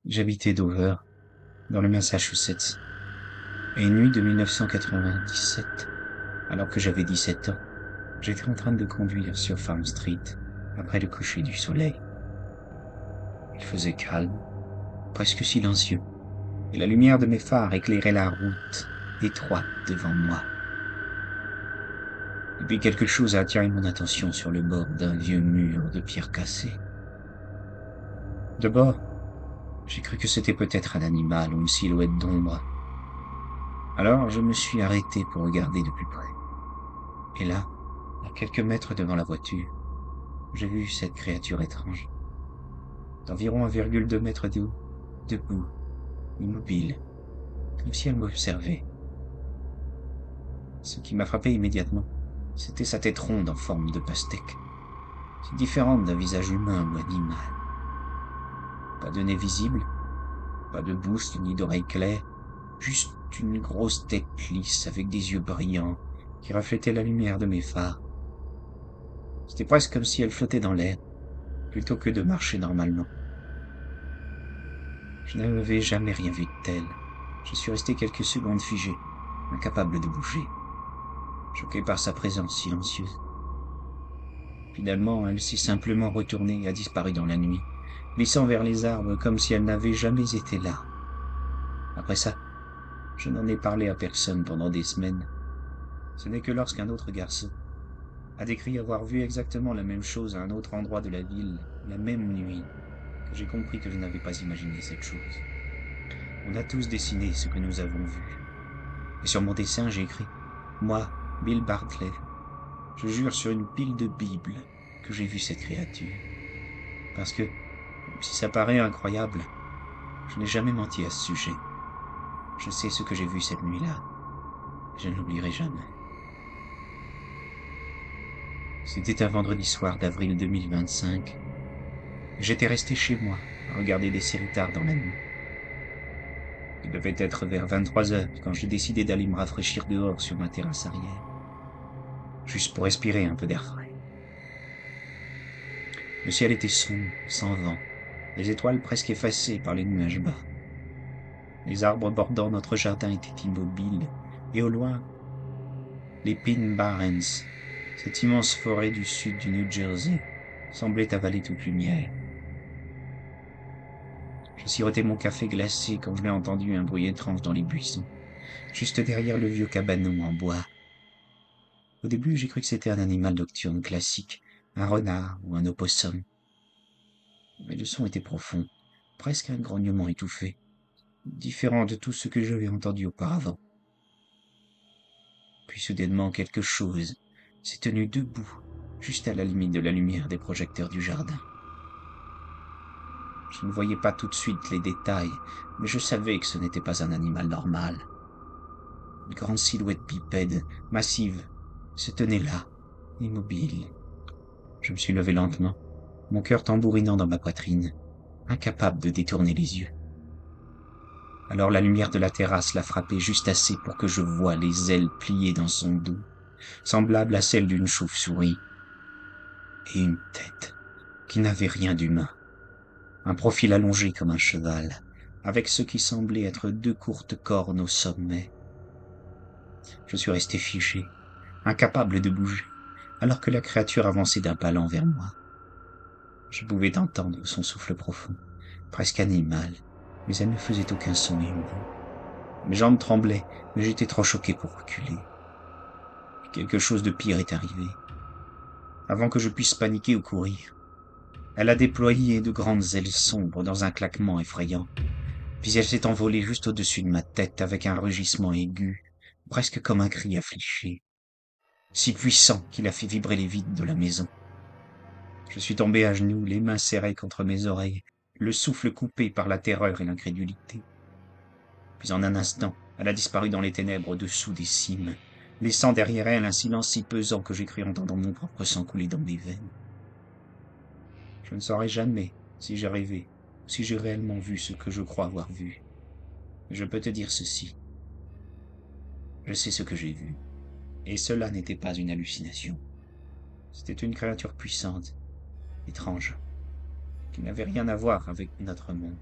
J'habitais Dover, dans le Massachusetts, et une nuit de 1997, alors que j'avais 17 ans, j'étais en train de conduire sur Farm Street, après le coucher du soleil. Il faisait calme, presque silencieux, et la lumière de mes phares éclairait la route étroite devant moi. Et puis quelque chose a attiré mon attention sur le bord d'un vieux mur de pierre cassée. D'abord, j'ai cru que c'était peut-être un animal ou une silhouette d'ombre. Alors je me suis arrêté pour regarder de plus près. Et là, à quelques mètres devant la voiture, j'ai vu cette créature étrange, d'environ 1,2 mètre de haut, debout, immobile, comme si elle m'observait. Ce qui m'a frappé immédiatement, c'était sa tête ronde en forme de pastèque, si différente d'un visage humain ou animal. Pas de nez visible, pas de bouche ni d'oreilles claires, juste une grosse tête lisse avec des yeux brillants qui reflétaient la lumière de mes phares. C'était presque comme si elle flottait dans l'air, plutôt que de marcher normalement. Je n'avais jamais rien vu de tel. Je suis resté quelques secondes figé, incapable de bouger, choqué par sa présence silencieuse. Finalement, elle s'est simplement retournée et a disparu dans la nuit, glissant vers les arbres comme si elle n'avait jamais été là. Après ça, je n'en ai parlé à personne pendant des semaines. Ce n'est que lorsqu'un autre garçon a décrit avoir vu exactement la même chose à un autre endroit de la ville, la même nuit, que j'ai compris que je n'avais pas imaginé cette chose. On a tous dessiné ce que nous avons vu. Et sur mon dessin, j'ai écrit « Moi, Bill Bartley, je jure sur une pile de Bible que j'ai vu cette créature. » Parce que, même si ça paraît incroyable, je n'ai jamais menti à ce sujet. Je sais ce que j'ai vu cette nuit-là. Je ne l'oublierai jamais. C'était un vendredi soir d'avril 2025. J'étais resté chez moi, à regarder des séries tard dans la nuit. Il devait être vers 23 heures quand j'ai décidé d'aller me rafraîchir dehors sur ma terrasse arrière, juste pour respirer un peu d'air frais. Le ciel était sombre, sans vent, les étoiles presque effacées par les nuages bas. Les arbres bordant notre jardin étaient immobiles, et au loin, les Pine Barrens, cette immense forêt du sud du New Jersey, semblait avaler toute lumière. Je sirotais mon café glacé quand je l'ai entendu un bruit étrange dans les buissons, juste derrière le vieux cabanon en bois. Au début, j'ai cru que c'était un animal nocturne classique, un renard ou un opossum. Mais le son était profond, presque un grognement étouffé, différent de tout ce que j'avais entendu auparavant. Puis soudainement quelque chose s'est tenu debout, juste à la limite de la lumière des projecteurs du jardin. Je ne voyais pas tout de suite les détails, mais je savais que ce n'était pas un animal normal. Une grande silhouette bipède, massive, se tenait là, immobile. Je me suis levé lentement, mon cœur tambourinant dans ma poitrine, incapable de détourner les yeux. Alors la lumière de la terrasse l'a frappé juste assez pour que je voie les ailes pliées dans son dos, semblables à celles d'une chauve-souris, et une tête qui n'avait rien d'humain, un profil allongé comme un cheval, avec ce qui semblait être deux courtes cornes au sommet. Je suis resté figé, incapable de bouger, alors que la créature avançait d'un pas lent vers moi. Je pouvais entendre son souffle profond, presque animal, mais elle ne faisait aucun son humain. Mes jambes tremblaient, mais j'étais trop choqué pour reculer. Quelque chose de pire est arrivé. Avant que je puisse paniquer ou courir, elle a déployé de grandes ailes sombres dans un claquement effrayant. Puis elle s'est envolée juste au-dessus de ma tête avec un rugissement aigu, presque comme un cri affligé, si puissant qu'il a fait vibrer les vitres de la maison. Je suis tombé à genoux, les mains serrées contre mes oreilles, le souffle coupé par la terreur et l'incrédulité. Puis en un instant, elle a disparu dans les ténèbres au-dessous des cimes, laissant derrière elle un silence si pesant que j'ai cru entendre mon propre sang couler dans mes veines. Je ne saurai jamais si j'ai rêvé, ou si j'ai réellement vu ce que je crois avoir vu. Mais je peux te dire ceci. Je sais ce que j'ai vu. Et cela n'était pas une hallucination. C'était une créature puissante, étrange, qui n'avait rien à voir avec notre monde.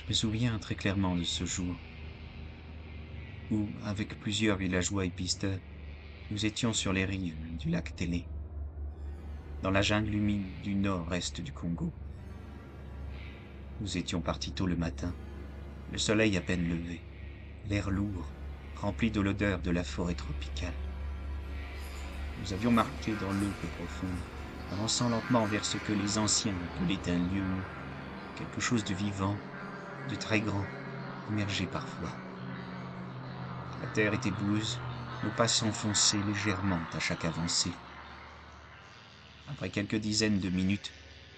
Je me souviens très clairement de ce jour où, avec plusieurs villageois et pisteurs, nous étions sur les rives du lac Télé, dans la jungle humide du nord-est du Congo. Nous étions partis tôt le matin, le soleil à peine levé, l'air lourd, rempli de l'odeur de la forêt tropicale. Nous avions marché dans l'eau peu profonde, avançant lentement vers ce que les anciens appelaient un lieu où quelque chose de vivant, de très grand, émergeait parfois. La terre était boueuse, nos pas s'enfonçaient légèrement à chaque avancée. Après quelques dizaines de minutes,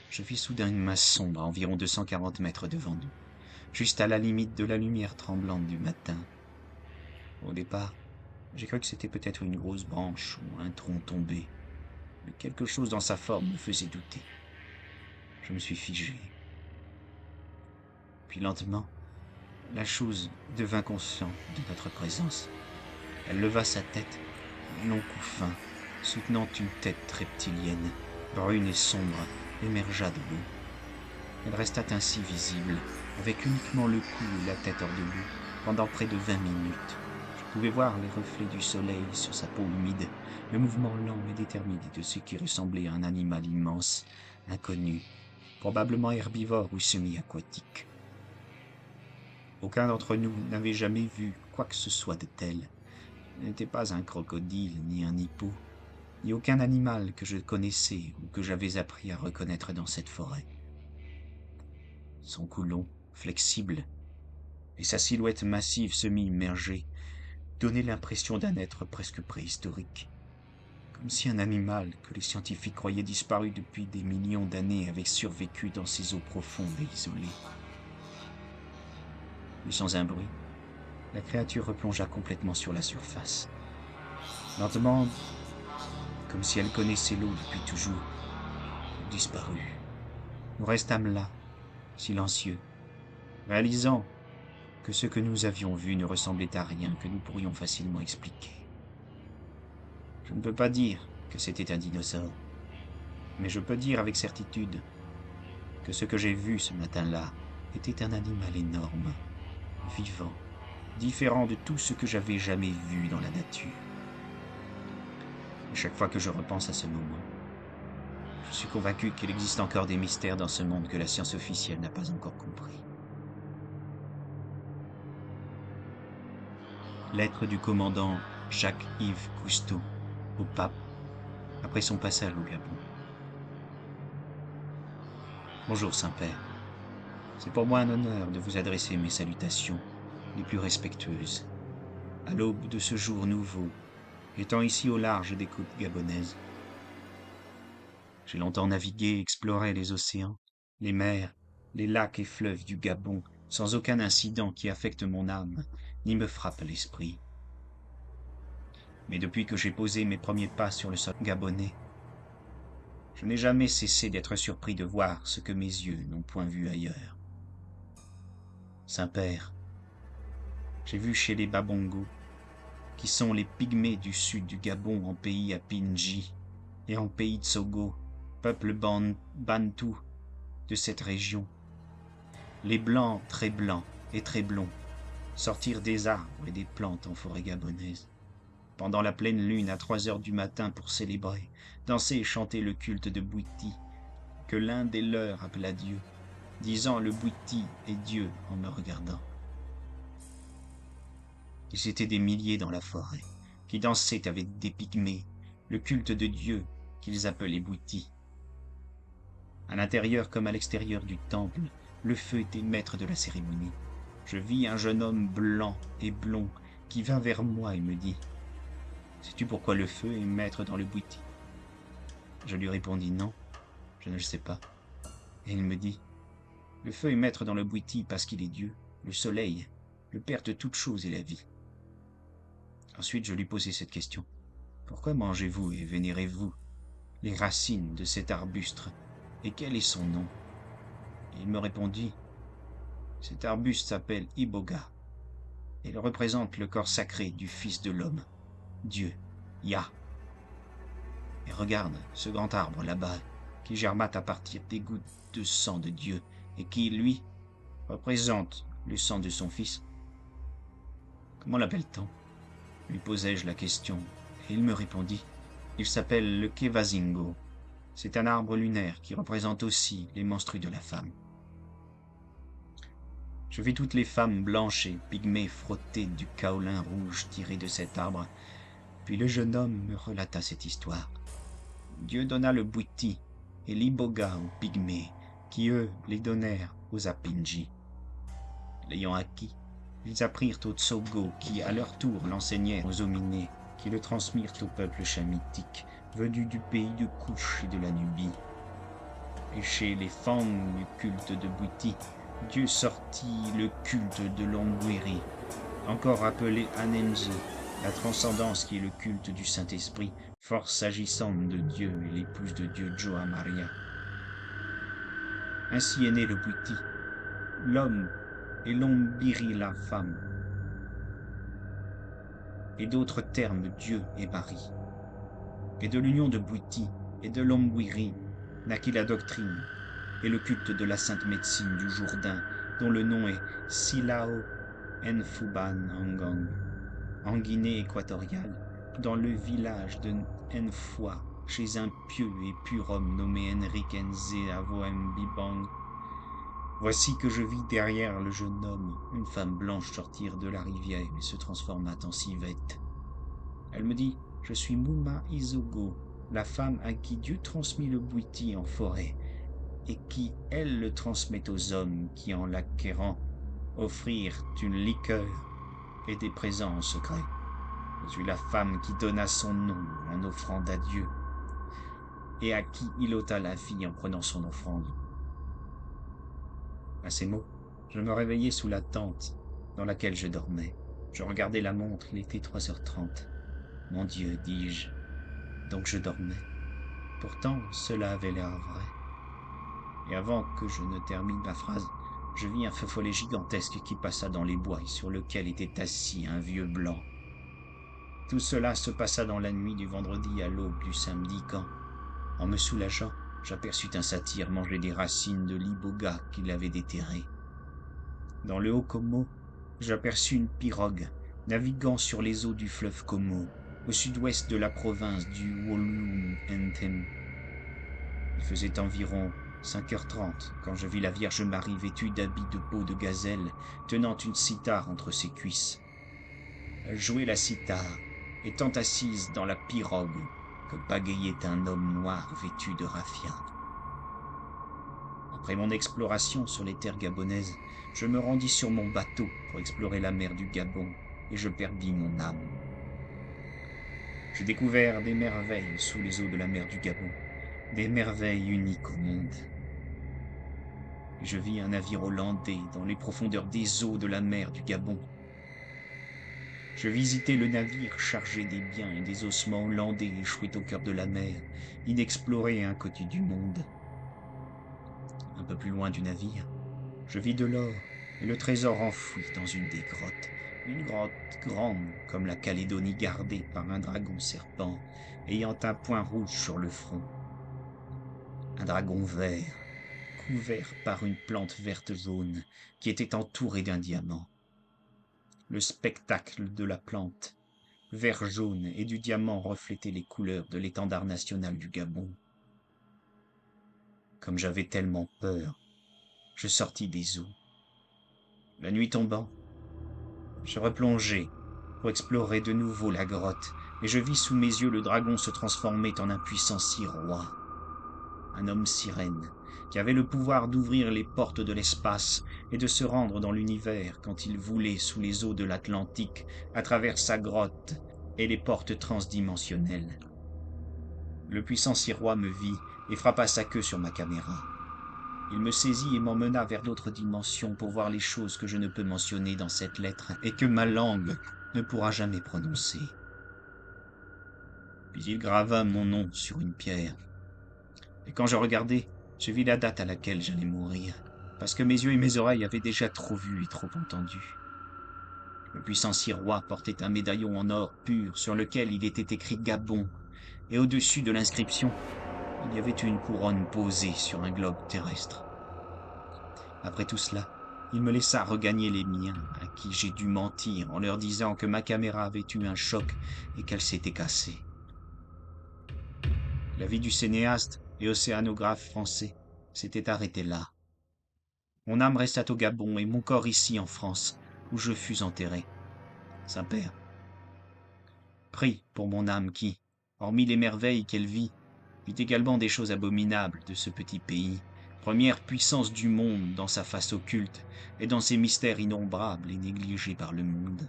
je vis soudain une masse sombre à environ 240 mètres devant nous, juste à la limite de la lumière tremblante du matin. Au départ, j'ai cru que c'était peut-être une grosse branche ou un tronc tombé, mais quelque chose dans sa forme me faisait douter. Je me suis figé. Puis lentement, la chose devint consciente de notre présence. Elle leva sa tête, un long cou fin, soutenant une tête reptilienne, brune et sombre, émergea de l'eau. Elle resta ainsi visible, avec uniquement le cou et la tête hors de l'eau, pendant près de 20 minutes. Je pouvais voir les reflets du soleil sur sa peau humide, le mouvement lent et déterminé de ce qui ressemblait à un animal immense, inconnu, probablement herbivore ou semi-aquatique. Aucun d'entre nous n'avait jamais vu quoi que ce soit de tel. Ce n'était pas un crocodile, ni un hippo, ni aucun animal que je connaissais ou que j'avais appris à reconnaître dans cette forêt. Son cou long, flexible, et sa silhouette massive semi-immergée donnaient l'impression d'un être presque préhistorique, comme si un animal que les scientifiques croyaient disparu depuis des millions d'années avait survécu dans ces eaux profondes et isolées. Puis sans un bruit, la créature replongea complètement sur la surface. Lentement, comme si elle connaissait l'eau depuis toujours, elle disparut. Nous restâmes là, silencieux, réalisant que ce que nous avions vu ne ressemblait à rien que nous pourrions facilement expliquer. Je ne peux pas dire que c'était un dinosaure, mais je peux dire avec certitude que ce que j'ai vu ce matin-là était un animal énorme, vivant, différent de tout ce que j'avais jamais vu dans la nature. Et chaque fois que je repense à ce moment, je suis convaincu qu'il existe encore des mystères dans ce monde que la science officielle n'a pas encore compris. Lettre du commandant Jacques-Yves Cousteau au pape après son passage au Gabon. Bonjour Saint-Père, c'est pour moi un honneur de vous adresser mes salutations les plus respectueuses, à l'aube de ce jour nouveau, étant ici au large des côtes gabonaises. J'ai longtemps navigué et exploré les océans, les mers, les lacs et fleuves du Gabon, sans aucun incident qui affecte mon âme, ni me frappe à l'esprit. Mais depuis que j'ai posé mes premiers pas sur le sol gabonais, je n'ai jamais cessé d'être surpris de voir ce que mes yeux n'ont point vu ailleurs. Saint-Père, j'ai vu chez les Babongos, qui sont les pygmées du sud du Gabon en pays à Pinji, et en pays Tsogo, peuple bantou de cette région, les blancs et très blonds, sortir des arbres et des plantes en forêt gabonaise, pendant la pleine lune à 3 heures du matin pour célébrer, danser et chanter le culte de Bwiti, que l'un des leurs appela Dieu, disant le Bwiti est Dieu en me regardant. Ils étaient des milliers dans la forêt, qui dansaient avec des pygmées, le culte de Dieu qu'ils appelaient Bwiti. À l'intérieur comme à l'extérieur du temple, le feu était maître de la cérémonie. Je vis un jeune homme blanc et blond qui vint vers moi et me dit « Sais-tu pourquoi le feu est maître dans le Bwiti ?» Je lui répondis « Non, je ne le sais pas. » Et il me dit « Le feu est maître dans le Bwiti parce qu'il est Dieu, le soleil, le père de toute chose et la vie. » Ensuite je lui posai cette question. « Pourquoi mangez-vous et vénérez-vous les racines de cet arbuste et quel est son nom ?» Et il me répondit « Cet arbuste s'appelle Iboga. Et il représente le corps sacré du Fils de l'homme, Dieu, Yah. Et regarde ce grand arbre là-bas qui germate à partir des gouttes de sang de Dieu et qui, lui, représente le sang de son fils. Comment l'appelle-t-on? Lui posai-je la question, et il me répondit. Il s'appelle le Kevazingo. C'est un arbre lunaire qui représente aussi les menstrues de la femme. Je vis toutes les femmes blanches et pygmées frotter du kaolin rouge tiré de cet arbre, puis le jeune homme me relata cette histoire. Dieu donna le Bwiti et l'iboga aux pygmées, qui eux les donnèrent aux Apinji. L'ayant acquis, ils apprirent aux Tsogo, qui à leur tour l'enseignèrent aux Hominés, qui le transmirent au peuple chamitique, venu du pays de Couche et de la Nubie. Et chez les Fang du culte de Bwiti, Dieu sortit le culte de l'Ongwiri, encore appelé Anenji, la transcendance qui est le culte du Saint-Esprit, force agissante de Dieu et l'épouse de Dieu Joa Maria. Ainsi est né le Bwiti, l'homme et l'Ombiri la femme, et d'autres termes Dieu et Marie. Et de l'union de Bwiti et de l'Ombiri naquit la doctrine et le culte de la sainte médecine du Jourdain, dont le nom est Silao Nfuban Angong, en Guinée équatoriale, dans le village de Nfwa, chez un pieux et pur homme nommé Henrik Nze Avoem Bibang. Voici que je vis derrière le jeune homme une femme blanche sortir de la rivière et se transforma en civette. Elle me dit, je suis Muma Izogo, la femme à qui Dieu transmit le Bwiti en forêt, et qui, elle, le transmet aux hommes qui, en l'acquérant, offrirent une liqueur et des présents en secret. Je suis la femme qui donna son nom en offrande à Dieu, et à qui il ôta la vie en prenant son offrande. À ces mots, je me réveillai sous la tente dans laquelle je dormais. Je regardai la montre, il était 3h30. Mon Dieu, dis-je, donc je dormais. Pourtant, cela avait l'air vrai. Et avant que je ne termine ma phrase, je vis un feu follet gigantesque qui passa dans les bois et sur lequel était assis un vieux blanc. Tout cela se passa dans la nuit du vendredi à l'aube du samedi quand, en me soulageant, j'aperçus un satyre manger des racines de l'iboga qu'il avait déterrées. Dans le haut Komo, j'aperçus une pirogue naviguant sur les eaux du fleuve Komo, au sud-ouest de la province du Wolung-Ntem. Il faisait environ 5h30 quand je vis la Vierge Marie vêtue d'habits de peau de gazelle, tenant une cithare entre ses cuisses. Elle jouait la cithare, étant assise dans la pirogue que pagayait un homme noir vêtu de raffia. Après mon exploration sur les terres gabonaises, je me rendis sur mon bateau pour explorer la mer du Gabon, et je perdis mon âme. J'ai découvert des merveilles sous les eaux de la mer du Gabon, des merveilles uniques au monde. Et je vis un navire hollandais dans les profondeurs des eaux de la mer du Gabon. Je visitai le navire chargé des biens et des ossements hollandais échoués au cœur de la mer, inexploré et inconnu du monde. Un peu plus loin du navire, je vis de l'or et le trésor enfoui dans une des grottes. Une grotte grande comme la Calédonie gardée par un dragon serpent, ayant un point rouge sur le front. Un dragon vert, couvert par une plante verte jaune, qui était entourée d'un diamant. Le spectacle de la plante, vert jaune et du diamant reflétait les couleurs de l'étendard national du Gabon. Comme j'avais tellement peur, je sortis des eaux. La nuit tombant, je replongeai pour explorer de nouveau la grotte, et je vis sous mes yeux le dragon se transformer en un puissant roi, un homme sirène, qui avait le pouvoir d'ouvrir les portes de l'espace et de se rendre dans l'univers quand il voulait sous les eaux de l'Atlantique, à travers sa grotte et les portes transdimensionnelles. Le puissant roi me vit et frappa sa queue sur ma caméra. Il me saisit et m'emmena vers d'autres dimensions pour voir les choses que je ne peux mentionner dans cette lettre et que ma langue ne pourra jamais prononcer. Puis il grava mon nom sur une pierre. Et quand je regardai, je vis la date à laquelle j'allais mourir, parce que mes yeux et mes oreilles avaient déjà trop vu et trop entendu. Le puissant roi portait un médaillon en or pur sur lequel il était écrit Gabon, et au-dessus de l'inscription, il y avait une couronne posée sur un globe terrestre. Après tout cela, Il me laissa regagner les miens, à qui j'ai dû mentir en leur disant que ma caméra avait eu un choc et qu'elle s'était cassée. La vie du cinéaste et océanographe français s'était arrêtée là. Mon âme resta au Gabon et mon corps ici en France, où je fus enterré. Saint-Père, prie pour mon âme qui, hormis les merveilles qu'elle vit également des choses abominables de ce petit pays, première puissance du monde dans sa face occulte et dans ses mystères innombrables et négligés par le monde.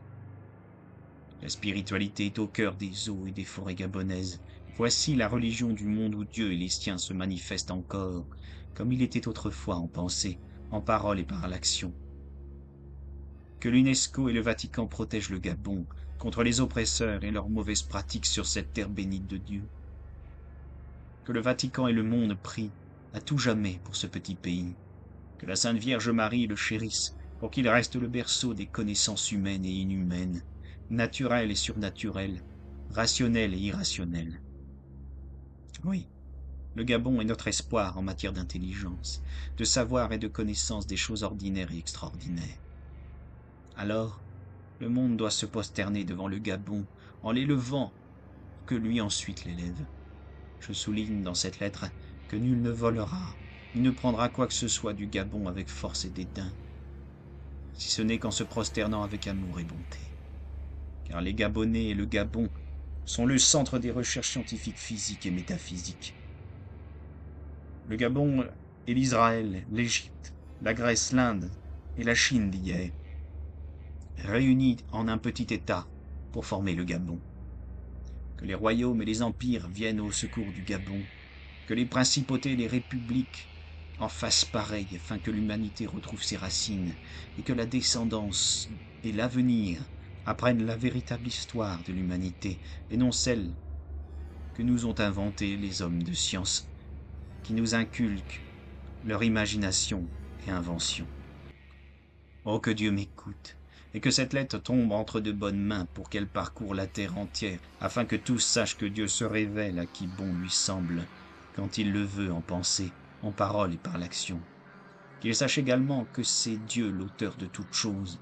La spiritualité est au cœur des eaux et des forêts gabonaises. Voici la religion du monde où Dieu et les siens se manifestent encore, comme il était autrefois en pensée, en parole et par l'action. Que l'UNESCO et le Vatican protègent le Gabon contre les oppresseurs et leurs mauvaises pratiques sur cette terre bénite de Dieu. Que le Vatican et le monde prient à tout jamais pour ce petit pays. Que la Sainte Vierge Marie le chérisse pour qu'il reste le berceau des connaissances humaines et inhumaines, naturelles et surnaturelles, rationnelles et irrationnelles. Oui, le Gabon est notre espoir en matière d'intelligence, de savoir et de connaissance des choses ordinaires et extraordinaires. Alors, le monde doit se prosterner devant le Gabon en l'élevant, que lui ensuite l'élève. Je souligne dans cette lettre que nul ne volera, ni ne prendra quoi que ce soit du Gabon avec force et dédain, si ce n'est qu'en se prosternant avec amour et bonté. Car les Gabonais et le Gabon sont le centre des recherches scientifiques physiques et métaphysiques. Le Gabon est l'Israël, l'Égypte, la Grèce, l'Inde et la Chine d'hier, réunis en un petit État pour former le Gabon. Que les royaumes et les empires viennent au secours du Gabon, que les principautés et les républiques en fassent pareil afin que l'humanité retrouve ses racines et que la descendance et l'avenir apprennent la véritable histoire de l'humanité et non celle que nous ont inventée les hommes de science qui nous inculquent leur imagination et invention. Oh, que Dieu m'écoute et que cette lettre tombe entre de bonnes mains pour qu'elle parcourt la terre entière afin que tous sachent que Dieu se révèle à qui bon lui semble quand il le veut en pensée, en parole et par l'action. Qu'il sache également que c'est Dieu l'auteur de toutes choses.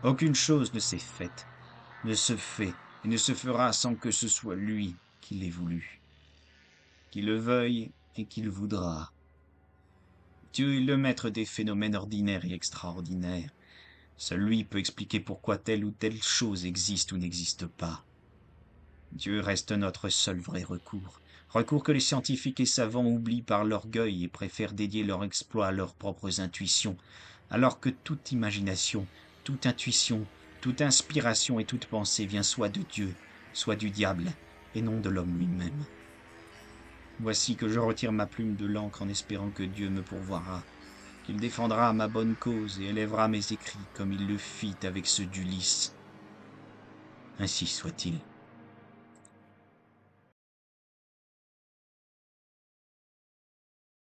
Aucune chose ne s'est faite, ne se fait et ne se fera sans que ce soit lui qui l'ait voulu. Qu'il le veuille et qu'il voudra. Dieu est le maître des phénomènes ordinaires et extraordinaires. Seul lui peut expliquer pourquoi telle ou telle chose existe ou n'existe pas. Dieu reste notre seul vrai recours. Recours que les scientifiques et savants oublient par l'orgueil et préfèrent dédier leur exploit à leurs propres intuitions, alors que toute imagination, toute intuition, toute inspiration et toute pensée vient soit de Dieu, soit du diable, et non de l'homme lui-même. Voici que je retire ma plume de l'encre en espérant que Dieu me pourvoira, qu'il défendra ma bonne cause et élèvera mes écrits comme il le fit avec ceux d'Ulysse. Ainsi soit-il.